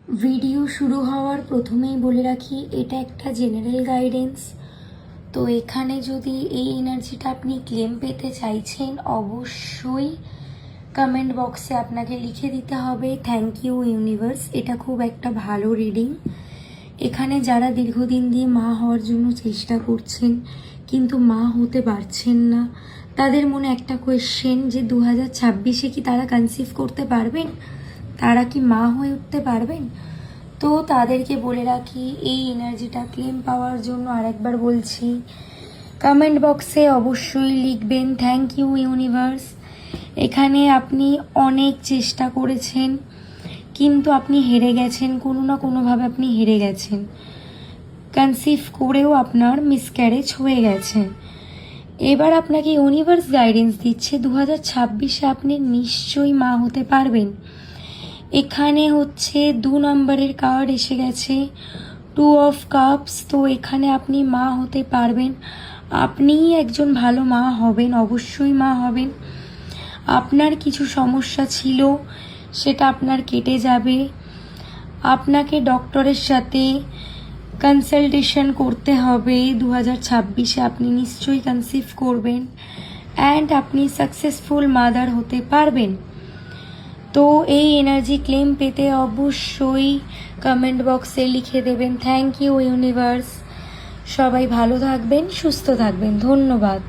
Video শুরু হওয়ার প্রথমেই বলে রাখি, এটা একটা জেনারেল গাইডেন্স। তো এখানে যদি এই এনার্জিটা আপনি ক্লেম পেতে চাইছেন, অবশ্যই কমেন্ট বক্সে আপনাকে লিখে দিতে হবে থ্যাংক ইউ ইউনিভার্স। এটা খুব একটা ভালো রিডিং। এখানে যারা দীর্ঘদিন দিয়ে মা হওয়ার জন্য চেষ্টা করছেন কিন্তু মা হতে পারছেন না, তাদের মনে একটা কোয়েশ্চেন যে 2026-এ কি তারা কনসিভ করতে পারবেন, তারা কি মা হয়ে উঠতে পারবেন। তো তাদেরকে বলে রাখি, এই এনার্জিটা ক্লেম পাওয়ার জন্য আরেকবার বলছি, কমেন্ট বক্সে অবশ্যই লিখবেন থ্যাংক ইউ ইউনিভার্স। এখানে আপনি অনেক চেষ্টা করেছেন কিন্তু আপনি হেরে গেছেন, কোনো না কোনোভাবে আপনি হেরে গেছেন। কনসিভ করেও আপনার মিসক্যারেজ হয়ে গেছে। এবার আপনাকে ইউনিভার্স গাইডেন্স দিচ্ছে 2026-এ আপনি নিশ্চয়ই মা হতে পারবেন। এখানে হচ্ছে 2 নম্বরের কার্ড এসে গেছে, 2 অফ কাপস। তো এখানে আপনি মা হতে পারবেন, আপনিই একজন ভালো মা হবেন, অবশ্যই মা হবেন। আপনার কিছু সমস্যা ছিল সেটা আপনার কেটে যাবে। আপনাকে ডক্টরের সাথে কনসালটেশন করতে হবে। 2026-এ আপনি নিশ্চয়ই কনসিভ করবেন অ্যান্ড আপনি সাকসেসফুল মাদার হতে পারবেন। তো এই এনার্জি ক্লেম পেতে অবশ্যই কমেন্ট বক্সে লিখে দেবেন থ্যাংক ইউ ইউনিভার্স। সবাই ভালো থাকবেন, সুস্থ থাকবেন। ধন্যবাদ।